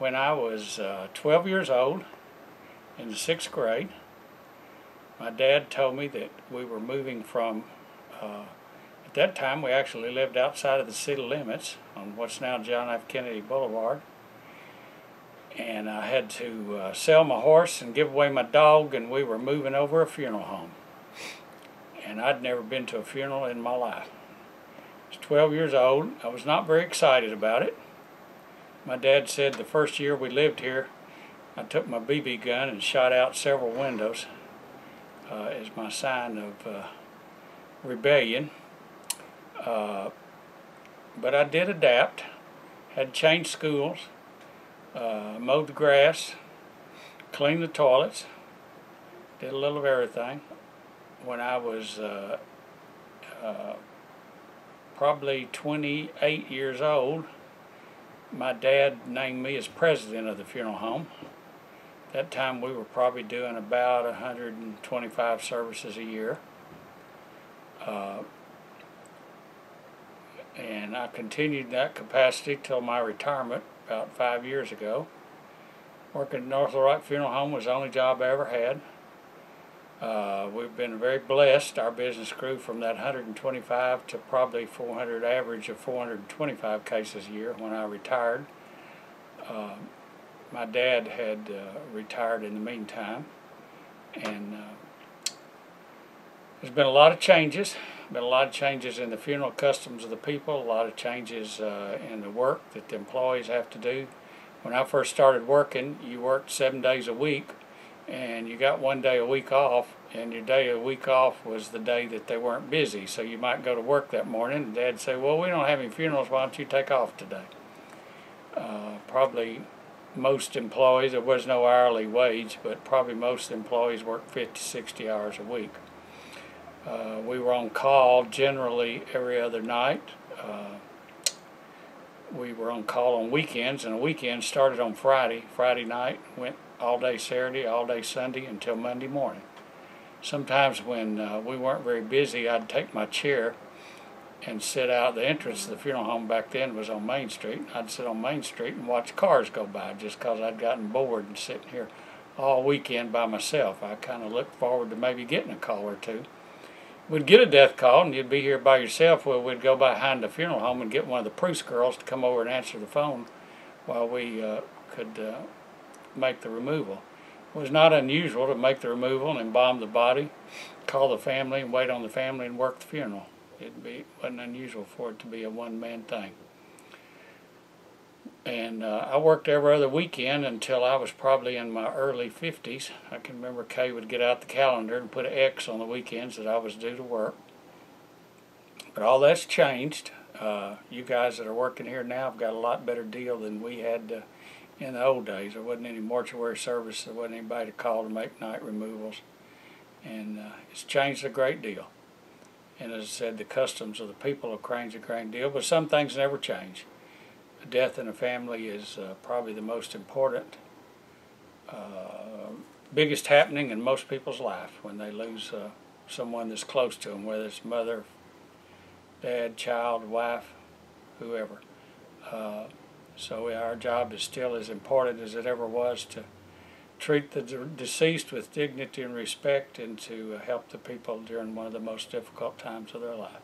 when I was 12 years old in the 6th grade. My dad told me that we were moving from, at that time we actually lived outside of the city limits on what's now John F. Kennedy Boulevard. And I had to sell my horse and give away my dog, and we were moving over a funeral home. And I'd never been to a funeral in my life. I was 12 years old. I was not very excited about it. My dad said the first year we lived here, I took my BB gun and shot out several windows as my sign of rebellion. But I did adapt, had to change schools, mowed the grass, cleaned the toilets, did a little of everything. When I was probably 28 years old, my dad named me as president of the funeral home. At that time we were probably doing about 125 services a year. And I continued that capacity till my retirement about 5 years ago. Working at North Little Rock Funeral Home was the only job I ever had. We've been very blessed. Our business grew from that 125 to probably 400, average of 425 cases a year when I retired. My dad had retired in the meantime, and there's been a lot of changes. Been a lot of changes in the funeral customs of the people, a lot of changes in the work that the employees have to do. When I first started working, you worked 7 days a week, and you got 1 day a week off, and your day a week off was the day that they weren't busy. So you might go to work that morning, and Dad'd say, well, we don't have any funerals, why don't you take off today? Probably most employees, there was no hourly wage, but probably most employees worked 50, 60 hours a week. We were on call generally every other night. We were on call on weekends, and the weekend started on Friday night, went all day Saturday, all day Sunday until Monday morning. Sometimes when we weren't very busy, I'd take my chair and sit out. The entrance to the funeral home back then was on Main Street. I'd sit on Main Street and watch cars go by just because I'd gotten bored and sitting here all weekend by myself. I kind of looked forward to maybe getting a call or two. We'd get a death call and you'd be here by yourself. Well, we'd go behind the funeral home and get one of the priest girls to come over and answer the phone while we could make the removal. It was not unusual to make the removal and embalm the body, call the family and wait on the family and work the funeral. It wasn't unusual for it to be a one-man thing. And I worked every other weekend until I was probably in my early 50s. I can remember Kay would get out the calendar and put an X on the weekends that I was due to work. But all that's changed. You guys that are working here now have got a lot better deal than we had in the old days. There wasn't any mortuary service. There wasn't anybody to call to make night removals. And it's changed a great deal. And as I said, the customs of the people have changed a great deal, but some things never change. A death in a family is probably the most important, biggest happening in most people's life when they lose someone that's close to them, whether it's mother, dad, child, wife, whoever. So our job is still as important as it ever was to treat the deceased with dignity and respect and to help the people during one of the most difficult times of their life.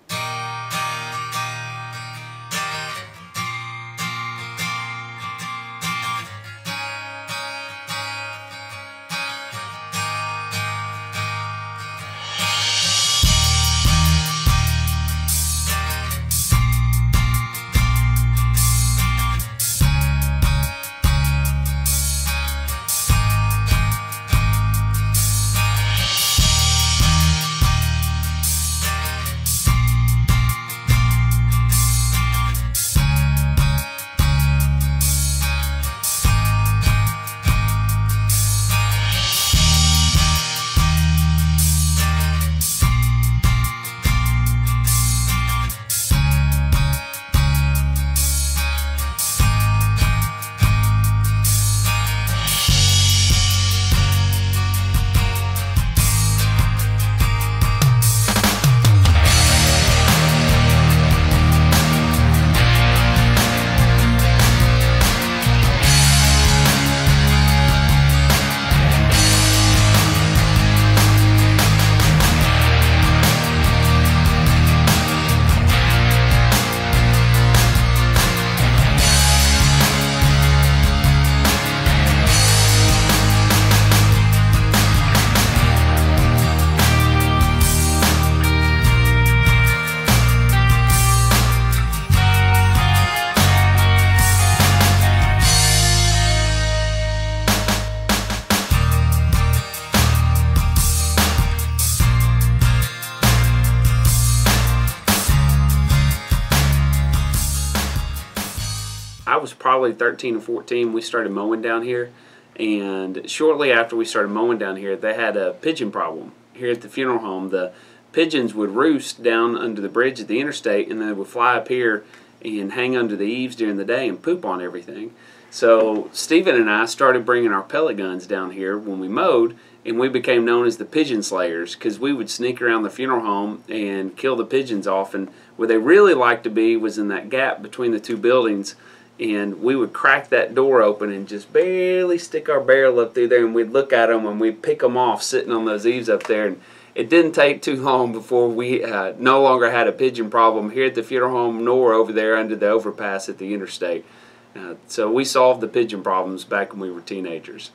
probably 13 or 14, we started mowing down here. And shortly after we started mowing down here, they had a pigeon problem here at the funeral home. The pigeons would roost down under the bridge at the interstate, and then they would fly up here and hang under the eaves during the day and poop on everything. So Stephen and I started bringing our pellet guns down here when we mowed, and we became known as the pigeon slayers, because we would sneak around the funeral home and kill the pigeons off. And where they really liked to be was in that gap between the two buildings, and we would crack that door open and just barely stick our barrel up through there, and we'd look at them and we'd pick them off sitting on those eaves up there. And it didn't take too long before we no longer had a pigeon problem here at the funeral home nor over there under the overpass at the interstate. So we solved the pigeon problems back when we were teenagers.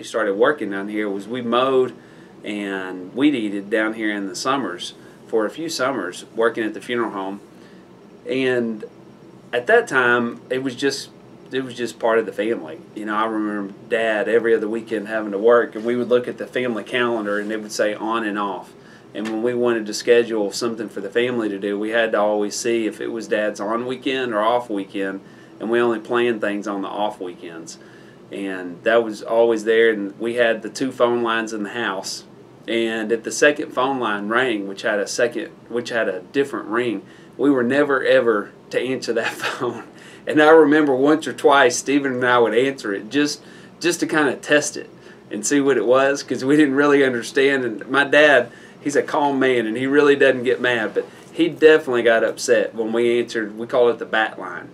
Started working down here was we mowed and weed eated down here in the summers for a few summers working at the funeral home. And at that time it was just part of the family. You know, I remember Dad every other weekend having to work, and we would look at the family calendar and it would say on and off. And when we wanted to schedule something for the family to do, we had to always see if it was Dad's on weekend or off weekend, and we only planned things on the off weekends. And that was always there. And we had the 2 phone lines in the house, and if the second phone line rang, which had a different ring, we were never ever to answer that phone. And I remember once or twice Stephen and I would answer it just to kind of test it and see what it was, because we didn't really understand. And my dad, he's a calm man and he really doesn't get mad, but he definitely got upset when we answered. We call it the bat line.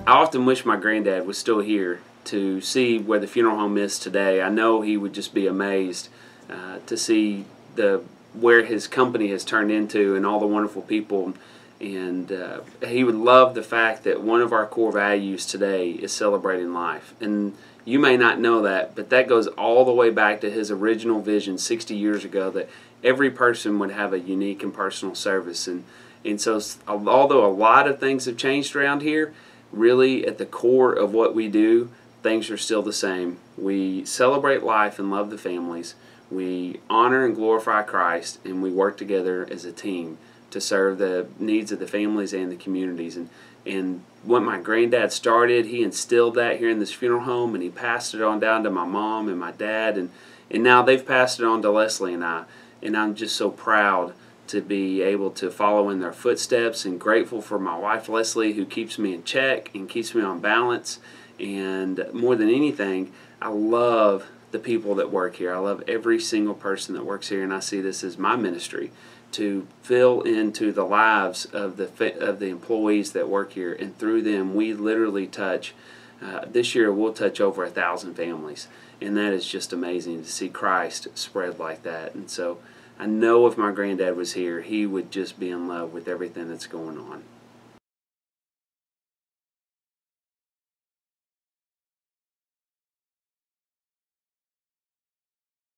I often wish my granddad was still here to see where the funeral home is today. I know he would just be amazed to see where his company has turned into and all the wonderful people. And he would love the fact that one of our core values today is celebrating life. And you may not know that, but that goes all the way back to his original vision 60 years ago, that every person would have a unique and personal service. And so although a lot of things have changed around here, really at the core of what we do, things are still the same. We celebrate life and love the families. We honor and glorify Christ, and we work together as a team to serve the needs of the families and the communities. And when my granddad started, he instilled that here in this funeral home, and he passed it on down to my mom and my dad, and now they've passed it on to Leslie and I. And I'm just so proud to be able to follow in their footsteps, and grateful for my wife Leslie, who keeps me in check and keeps me on balance. And more than anything, I love the people that work here. I love every single person that works here, and I see this as my ministry, to fill into the lives of the employees that work here, and through them we literally touch. This year we'll touch over 1,000 families, and that is just amazing to see Christ spread like that. And so I know if my granddad was here, he would just be in love with everything that's going on.